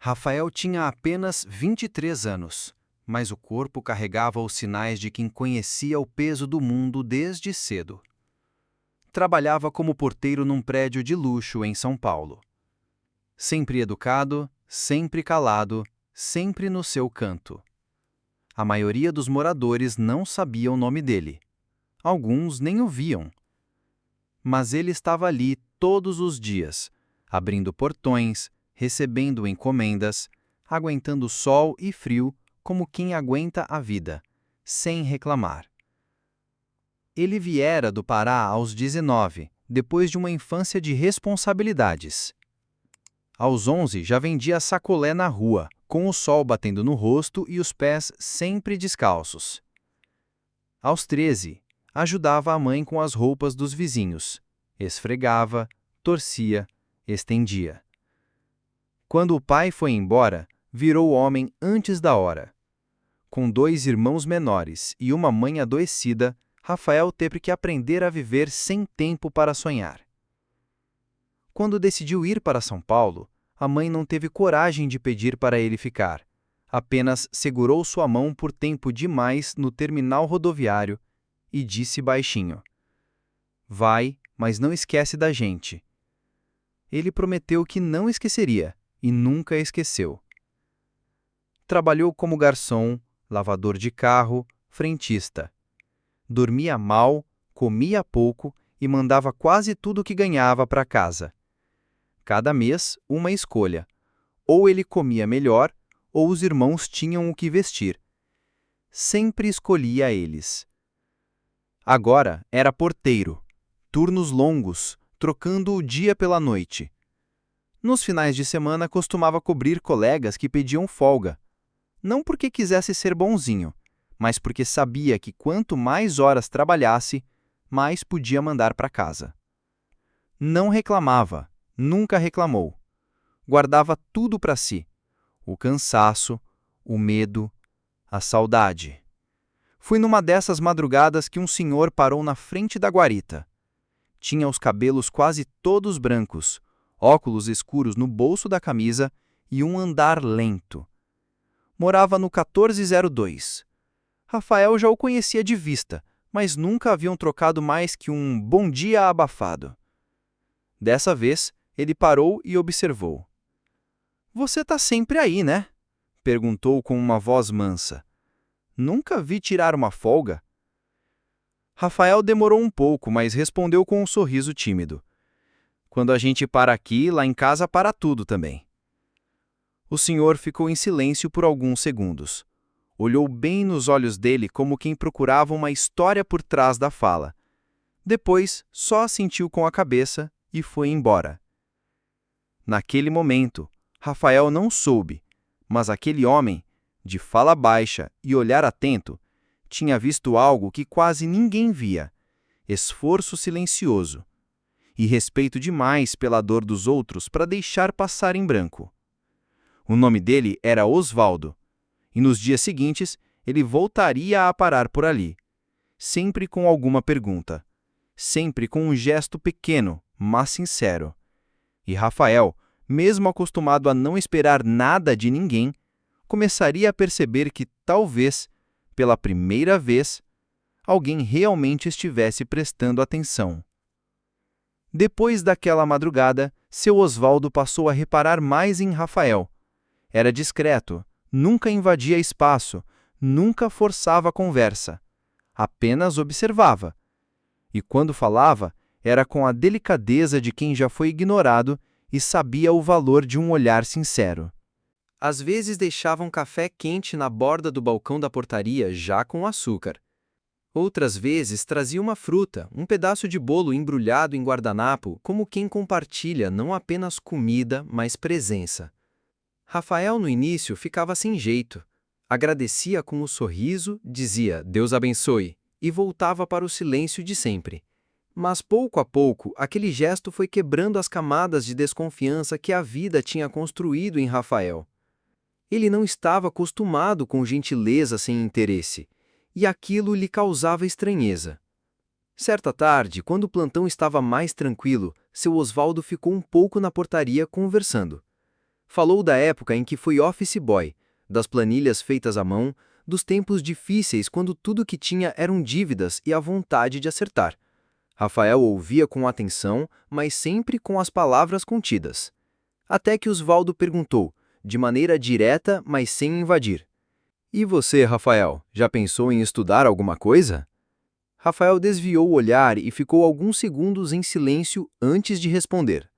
Rafael tinha apenas 23 anos, mas o corpo carregava os sinais de quem conhecia o peso do mundo desde cedo. Trabalhava como porteiro num prédio de luxo em São Paulo. Sempre educado, sempre calado, sempre no seu canto. A maioria dos moradores não sabia o nome dele. Alguns nem o viam. Mas ele estava ali todos os dias, abrindo portões, recebendo encomendas, aguentando sol e frio como quem aguenta a vida, sem reclamar. Ele viera do Pará aos 19, depois de uma infância de responsabilidades. Aos 11 já vendia sacolé na rua, com o sol batendo no rosto e os pés sempre descalços. Aos 13, ajudava a mãe com as roupas dos vizinhos. Esfregava, torcia, estendia. Quando o pai foi embora, virou homem antes da hora. Com 2 irmãos menores e uma mãe adoecida, Rafael teve que aprender a viver sem tempo para sonhar. Quando decidiu ir para São Paulo, a mãe não teve coragem de pedir para ele ficar. Apenas segurou sua mão por tempo demais no terminal rodoviário e disse baixinho: "Vai, mas não esquece da gente." Ele prometeu que não esqueceria e nunca esqueceu. Trabalhou como garçom, lavador de carro, frentista. Dormia mal, comia pouco e mandava quase tudo o que ganhava para casa. Cada mês, uma escolha. Ou ele comia melhor, ou os irmãos tinham o que vestir. Sempre escolhia eles. Agora era porteiro. Turnos longos, trocando o dia pela noite. Nos finais de semana costumava cobrir colegas que pediam folga. Não porque quisesse ser bonzinho, mas porque sabia que quanto mais horas trabalhasse, mais podia mandar para casa. Não reclamava, nunca reclamou. Guardava tudo para si: o cansaço, o medo, a saudade. Fui numa dessas madrugadas que um senhor parou na frente da guarita. Tinha os cabelos quase todos brancos, óculos escuros no bolso da camisa e um andar lento. Morava no 1402. Rafael já o conhecia de vista, mas nunca haviam trocado mais que um bom dia abafado. Dessa vez, ele parou e observou. "Você tá sempre aí, né?" perguntou com uma voz mansa. "Nunca vi tirar uma folga." Rafael demorou um pouco, mas respondeu com um sorriso tímido. "Quando a gente para aqui, lá em casa para tudo também." O senhor ficou em silêncio por alguns segundos. Olhou bem nos olhos dele como quem procurava uma história por trás da fala. Depois, só assentiu com a cabeça e foi embora. Naquele momento, Rafael não soube, mas aquele homem, de fala baixa e olhar atento, tinha visto algo que quase ninguém via: esforço silencioso e respeito demais pela dor dos outros para deixar passar em branco. O nome dele era Osvaldo, e nos dias seguintes ele voltaria a parar por ali, sempre com alguma pergunta, sempre com um gesto pequeno, mas sincero. E Rafael, mesmo acostumado a não esperar nada de ninguém, começaria a perceber que talvez, pela primeira vez, alguém realmente estivesse prestando atenção. Depois daquela madrugada, seu Osvaldo passou a reparar mais em Rafael. Era discreto, nunca invadia espaço, nunca forçava a conversa. Apenas observava. E quando falava, era com a delicadeza de quem já foi ignorado e sabia o valor de um olhar sincero. Às vezes deixava um café quente na borda do balcão da portaria já com açúcar. Outras vezes trazia uma fruta, um pedaço de bolo embrulhado em guardanapo, como quem compartilha não apenas comida, mas presença. Rafael no início ficava sem jeito. Agradecia com um sorriso, dizia "Deus abençoe" e voltava para o silêncio de sempre. Mas pouco a pouco, aquele gesto foi quebrando as camadas de desconfiança que a vida tinha construído em Rafael. Ele não estava acostumado com gentileza sem interesse, e aquilo lhe causava estranheza. Certa tarde, quando o plantão estava mais tranquilo, seu Osvaldo ficou um pouco na portaria conversando. Falou da época em que foi office boy, das planilhas feitas à mão, dos tempos difíceis quando tudo que tinha eram dívidas e a vontade de acertar. Rafael ouvia com atenção, mas sempre com as palavras contidas. Até que Osvaldo perguntou, de maneira direta, mas sem invadir: "E você, Rafael, já pensou em estudar alguma coisa?" Rafael desviou o olhar e ficou alguns segundos em silêncio antes de responder.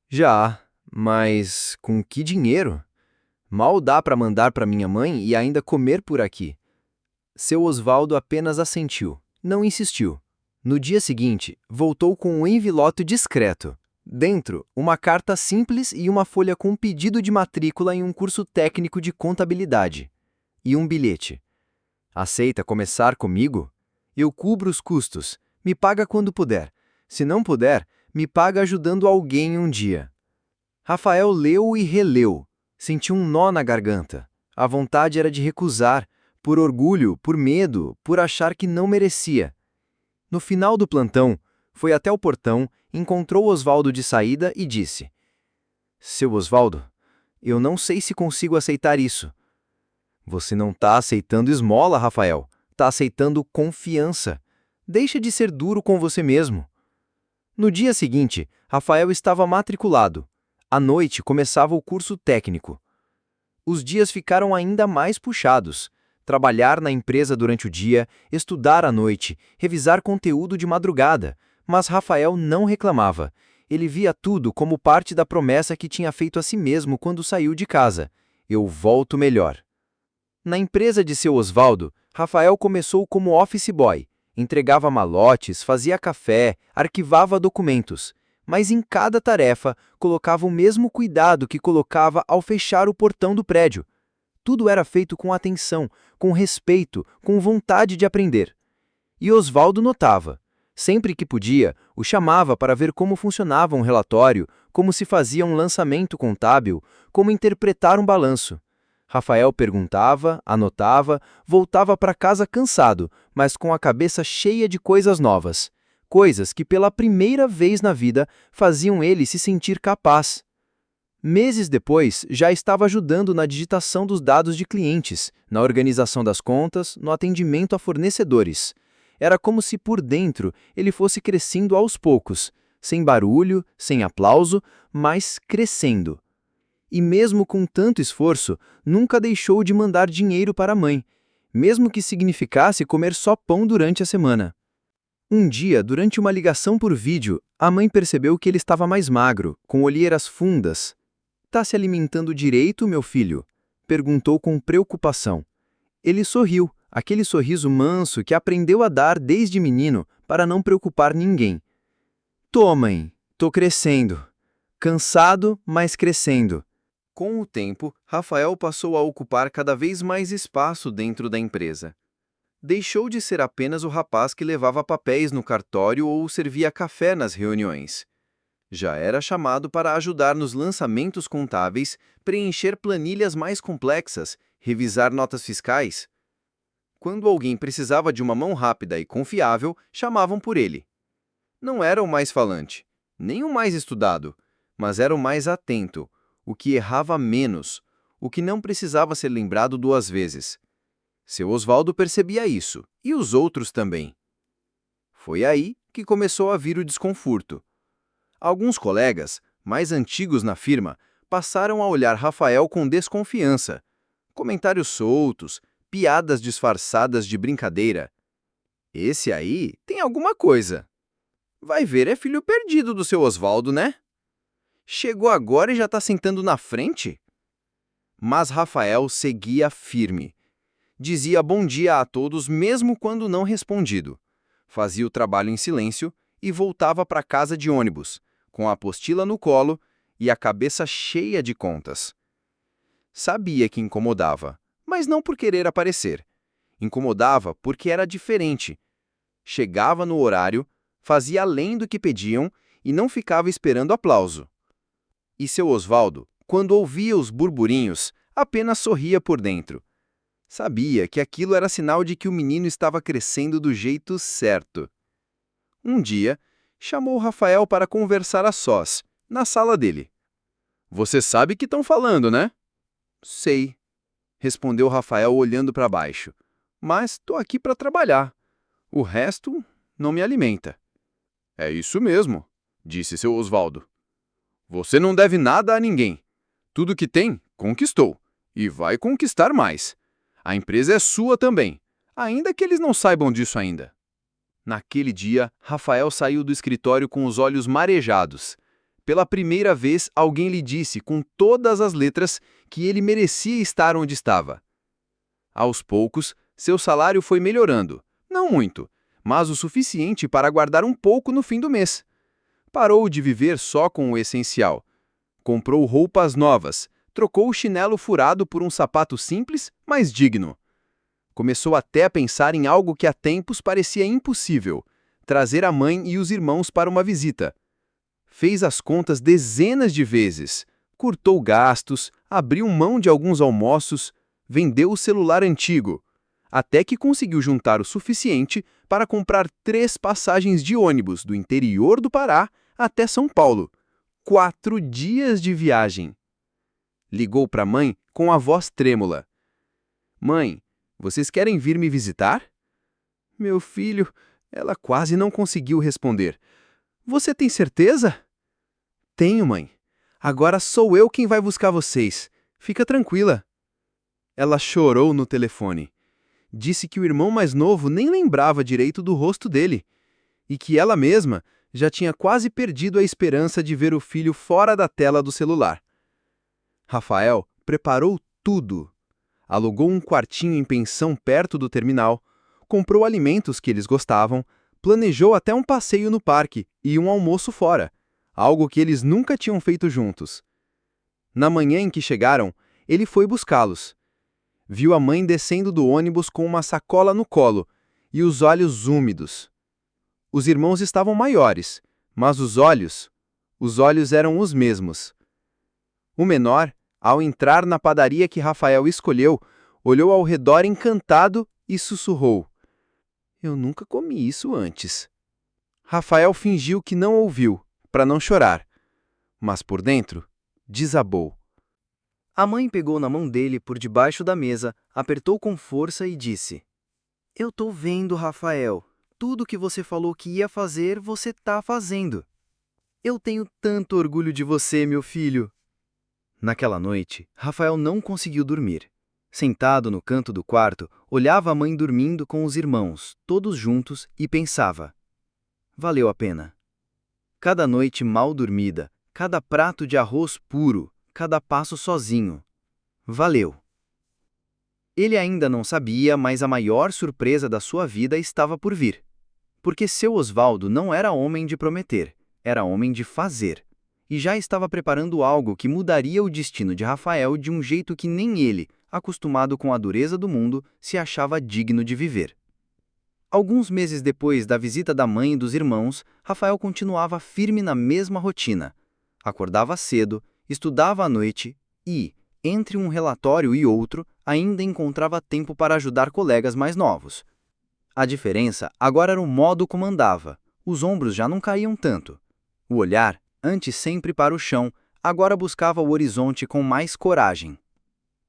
"Já, mas com que dinheiro? Mal dá para mandar para minha mãe e ainda comer por aqui." Seu Osvaldo apenas assentiu, não insistiu. No dia seguinte, voltou com um envelope discreto. Dentro, uma carta simples e uma folha com um pedido de matrícula em um curso técnico de contabilidade. E um bilhete. "Aceita começar comigo? Eu cubro os custos. Me paga quando puder. Se não puder, me paga ajudando alguém um dia." Rafael leu e releu. Sentiu um nó na garganta. A vontade era de recusar, por orgulho, por medo, por achar que não merecia. No final do plantão, foi até o portão, encontrou Osvaldo de saída e disse: "Seu Osvaldo, eu não sei se consigo aceitar isso." "Você não está aceitando esmola, Rafael. Está aceitando confiança. Deixa de ser duro com você mesmo." No dia seguinte, Rafael estava matriculado. À noite começava o curso técnico. Os dias ficaram ainda mais puxados. Trabalhar na empresa durante o dia, estudar à noite, revisar conteúdo de madrugada. Mas Rafael não reclamava. Ele via tudo como parte da promessa que tinha feito a si mesmo quando saiu de casa: "Eu volto melhor." Na empresa de seu Osvaldo, Rafael começou como office boy. Entregava malotes, fazia café, arquivava documentos. Mas em cada tarefa, colocava o mesmo cuidado que colocava ao fechar o portão do prédio. Tudo era feito com atenção, com respeito, com vontade de aprender. E Osvaldo notava. Sempre que podia, o chamava para ver como funcionava um relatório, como se fazia um lançamento contábil, como interpretar um balanço. Rafael perguntava, anotava, voltava para casa cansado, mas com a cabeça cheia de coisas novas. Coisas que pela primeira vez na vida faziam ele se sentir capaz. Meses depois, já estava ajudando na digitação dos dados de clientes, na organização das contas, no atendimento a fornecedores. Era como se por dentro ele fosse crescendo aos poucos, sem barulho, sem aplauso, mas crescendo. E mesmo com tanto esforço, nunca deixou de mandar dinheiro para a mãe, mesmo que significasse comer só pão durante a semana. Um dia, durante uma ligação por vídeo, a mãe percebeu que ele estava mais magro, com olheiras fundas. "Tá se alimentando direito, meu filho?" perguntou com preocupação. Ele sorriu, aquele sorriso manso que aprendeu a dar desde menino para não preocupar ninguém. "Tô, mãe, tô crescendo. Cansado, mas crescendo." Com o tempo, Rafael passou a ocupar cada vez mais espaço dentro da empresa. Deixou de ser apenas o rapaz que levava papéis no cartório ou servia café nas reuniões. Já era chamado para ajudar nos lançamentos contábeis, preencher planilhas mais complexas, revisar notas fiscais. Quando alguém precisava de uma mão rápida e confiável, chamavam por ele. Não era o mais falante, nem o mais estudado, mas era o mais atento, o que errava menos, o que não precisava ser lembrado duas vezes. Seu Osvaldo percebia isso, e os outros também. Foi aí que começou a vir o desconforto. Alguns colegas, mais antigos na firma, passaram a olhar Rafael com desconfiança. Comentários soltos, piadas disfarçadas de brincadeira. "Esse aí tem alguma coisa. Vai ver, é filho perdido do seu Osvaldo, né? Chegou agora e já está sentando na frente?" Mas Rafael seguia firme. Dizia bom dia a todos mesmo quando não respondido. Fazia o trabalho em silêncio e voltava para casa de ônibus, com a apostila no colo e a cabeça cheia de contas. Sabia que incomodava, mas não por querer aparecer. Incomodava porque era diferente. Chegava no horário, fazia além do que pediam e não ficava esperando aplauso. E seu Osvaldo, quando ouvia os burburinhos, apenas sorria por dentro. Sabia que aquilo era sinal de que o menino estava crescendo do jeito certo. Um dia, chamou Rafael para conversar a sós, na sala dele. Você sabe que estão falando, né? Sei, respondeu Rafael olhando para baixo. Mas estou aqui para trabalhar. O resto não me alimenta. É isso mesmo, disse seu Osvaldo. Você não deve nada a ninguém. Tudo que tem, conquistou. E vai conquistar mais. A empresa é sua também, ainda que eles não saibam disso ainda. Naquele dia, Rafael saiu do escritório com os olhos marejados. Pela primeira vez, alguém lhe disse, com todas as letras, que ele merecia estar onde estava. Aos poucos, seu salário foi melhorando. Não muito, mas o suficiente para guardar um pouco no fim do mês. Parou de viver só com o essencial. Comprou roupas novas, trocou o chinelo furado por um sapato simples, mas digno. Começou até a pensar em algo que há tempos parecia impossível: trazer a mãe e os irmãos para uma visita. Fez as contas dezenas de vezes, cortou gastos, abriu mão de alguns almoços, vendeu o celular antigo, até que conseguiu juntar o suficiente para comprar 3 passagens de ônibus do interior do Pará até São Paulo. 4 dias de viagem. Ligou para a mãe com a voz trêmula. Mãe, vocês querem vir me visitar? Meu filho, ela quase não conseguiu responder. Você tem certeza? Tenho, mãe. Agora sou eu quem vai buscar vocês. Fica tranquila. Ela chorou no telefone. Disse que o irmão mais novo nem lembrava direito do rosto dele e que ela mesma já tinha quase perdido a esperança de ver o filho fora da tela do celular. Rafael preparou tudo. Alugou um quartinho em pensão perto do terminal, comprou alimentos que eles gostavam, planejou até um passeio no parque e um almoço fora, algo que eles nunca tinham feito juntos. Na manhã em que chegaram, ele foi buscá-los. Viu a mãe descendo do ônibus com uma sacola no colo e os olhos úmidos. Os irmãos estavam maiores, mas os olhos eram os mesmos. O menor, ao entrar na padaria que Rafael escolheu, olhou ao redor encantado e sussurrou: Eu nunca comi isso antes. Rafael fingiu que não ouviu, para não chorar, mas por dentro, desabou. A mãe pegou na mão dele por debaixo da mesa, apertou com força e disse: Eu tô vendo, Rafael. Tudo que você falou que ia fazer, você tá fazendo. Eu tenho tanto orgulho de você, meu filho. Naquela noite, Rafael não conseguiu dormir. Sentado no canto do quarto, olhava a mãe dormindo com os irmãos, todos juntos, e pensava: valeu a pena. Cada noite mal dormida, cada prato de arroz puro, cada passo sozinho. Valeu. Ele ainda não sabia, mas a maior surpresa da sua vida estava por vir. Porque seu Osvaldo não era homem de prometer, era homem de fazer. E já estava preparando algo que mudaria o destino de Rafael de um jeito que nem ele, acostumado com a dureza do mundo, se achava digno de viver. Alguns meses depois da visita da mãe e dos irmãos, Rafael continuava firme na mesma rotina. Acordava cedo, estudava à noite e, entre um relatório e outro, ainda encontrava tempo para ajudar colegas mais novos. A diferença agora era o modo como andava. Os ombros já não caíam tanto. O olhar, antes sempre para o chão, agora buscava o horizonte com mais coragem.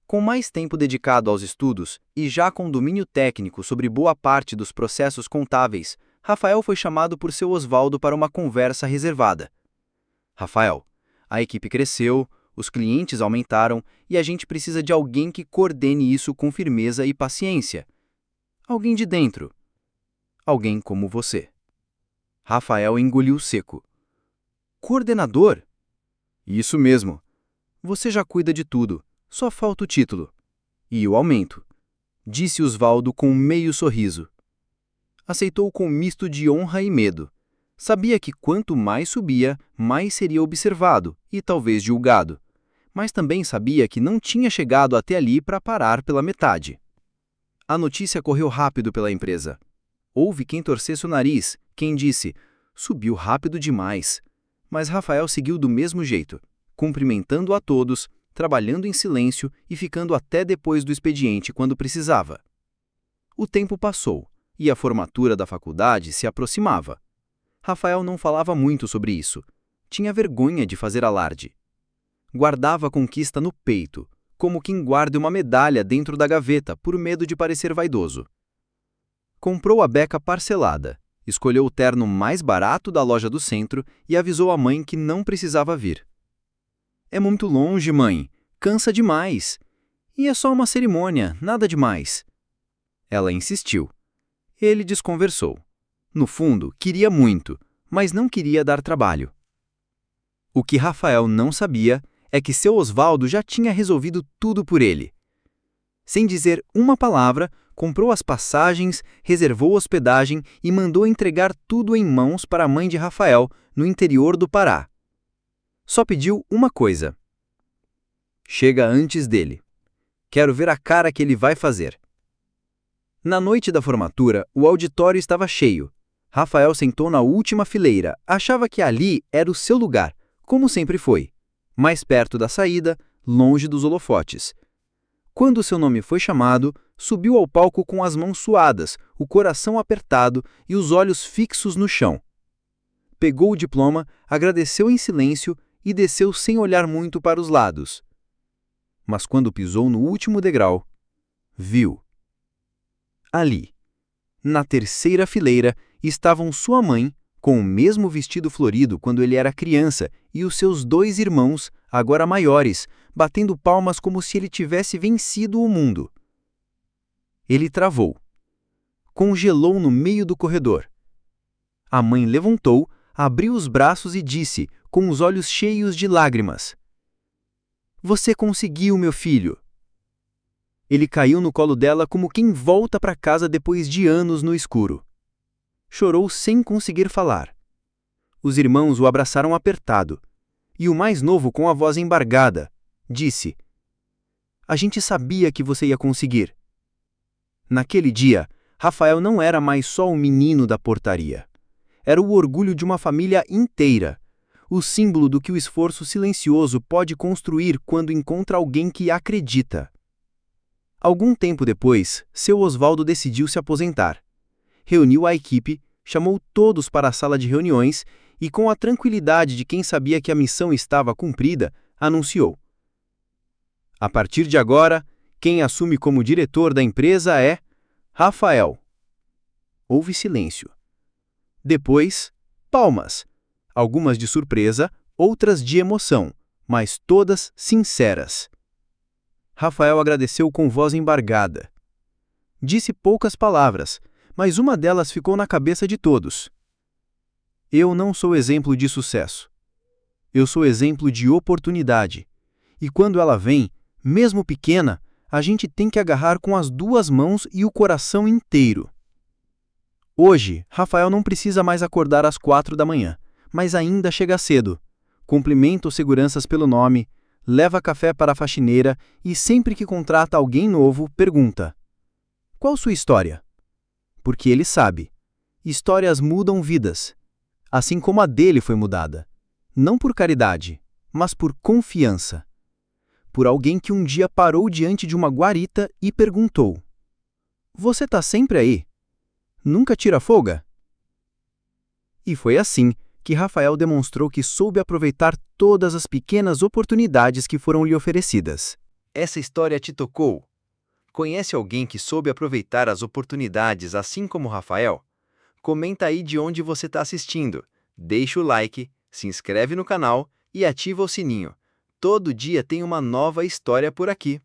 Com mais tempo dedicado aos estudos e já com domínio técnico sobre boa parte dos processos contábeis, Rafael foi chamado por seu Osvaldo para uma conversa reservada. Rafael, a equipe cresceu, os clientes aumentaram e a gente precisa de alguém que coordene isso com firmeza e paciência. Alguém de dentro. Alguém como você. Rafael engoliu seco. Coordenador? Isso mesmo. Você já cuida de tudo, só falta o título. E o aumento, disse Osvaldo com um meio sorriso. Aceitou com um misto de honra e medo. Sabia que quanto mais subia, mais seria observado e talvez julgado. Mas também sabia que não tinha chegado até ali para parar pela metade. A notícia correu rápido pela empresa. Houve quem torcesse o nariz, quem disse, subiu rápido demais. Mas Rafael seguiu do mesmo jeito, cumprimentando a todos, trabalhando em silêncio e ficando até depois do expediente quando precisava. O tempo passou, e a formatura da faculdade se aproximava. Rafael não falava muito sobre isso. Tinha vergonha de fazer alarde. Guardava a conquista no peito, como quem guarda uma medalha dentro da gaveta por medo de parecer vaidoso. Comprou a beca parcelada, escolheu o terno mais barato da loja do centro e avisou a mãe que não precisava vir. "É muito longe, mãe. Cansa demais. E é só uma cerimônia, nada demais." Ela insistiu. Ele desconversou. No fundo, queria muito, mas não queria dar trabalho. O que Rafael não sabia é que seu Osvaldo já tinha resolvido tudo por ele. Sem dizer uma palavra, comprou as passagens, reservou hospedagem e mandou entregar tudo em mãos para a mãe de Rafael, no interior do Pará. Só pediu uma coisa: "Chega antes dele. Quero ver a cara que ele vai fazer." Na noite da formatura, o auditório estava cheio. Rafael sentou na última fileira, achava que ali era o seu lugar, como sempre foi, mais perto da saída, longe dos holofotes. Quando seu nome foi chamado, subiu ao palco com as mãos suadas, o coração apertado e os olhos fixos no chão. Pegou o diploma, agradeceu em silêncio e desceu sem olhar muito para os lados. Mas quando pisou no último degrau, viu. Ali, na terceira fileira, estavam sua mãe, com o mesmo vestido florido quando ele era criança, e os seus 2 irmãos, agora maiores, batendo palmas como se ele tivesse vencido o mundo. Ele travou. Congelou no meio do corredor. A mãe levantou, abriu os braços e disse, com os olhos cheios de lágrimas: "Você conseguiu, meu filho." Ele caiu no colo dela como quem volta para casa depois de anos no escuro. Chorou sem conseguir falar. Os irmãos o abraçaram apertado. E o mais novo, com a voz embargada, disse: "A gente sabia que você ia conseguir." Naquele dia, Rafael não era mais só o menino da portaria. Era o orgulho de uma família inteira, o símbolo do que o esforço silencioso pode construir quando encontra alguém que acredita. Algum tempo depois, seu Osvaldo decidiu se aposentar. Reuniu a equipe, chamou todos para a sala de reuniões e, com a tranquilidade de quem sabia que a missão estava cumprida, anunciou: "A partir de agora, quem assume como diretor da empresa é Rafael." Houve silêncio. Depois, palmas. Algumas de surpresa, outras de emoção, mas todas sinceras. Rafael agradeceu com voz embargada. Disse poucas palavras, mas uma delas ficou na cabeça de todos. "Eu não sou exemplo de sucesso. Eu sou exemplo de oportunidade. E quando ela vem, mesmo pequena, a gente tem que agarrar com as 2 mãos e o coração inteiro." Hoje, Rafael não precisa mais acordar às 4 da manhã, mas ainda chega cedo. Cumprimenta os seguranças pelo nome, leva café para a faxineira e sempre que contrata alguém novo, pergunta: "Qual sua história?" Porque ele sabe. Histórias mudam vidas. Assim como a dele foi mudada. Não por caridade, mas por confiança. Por alguém que um dia parou diante de uma guarita e perguntou: "Você tá sempre aí? Nunca tira folga?" E foi assim que Rafael demonstrou que soube aproveitar todas as pequenas oportunidades que foram lhe oferecidas. Essa história te tocou? Conhece alguém que soube aproveitar as oportunidades assim como Rafael? Comenta aí de onde você está assistindo, deixa o like, se inscreve no canal e ativa o sininho. Todo dia tem uma nova história por aqui.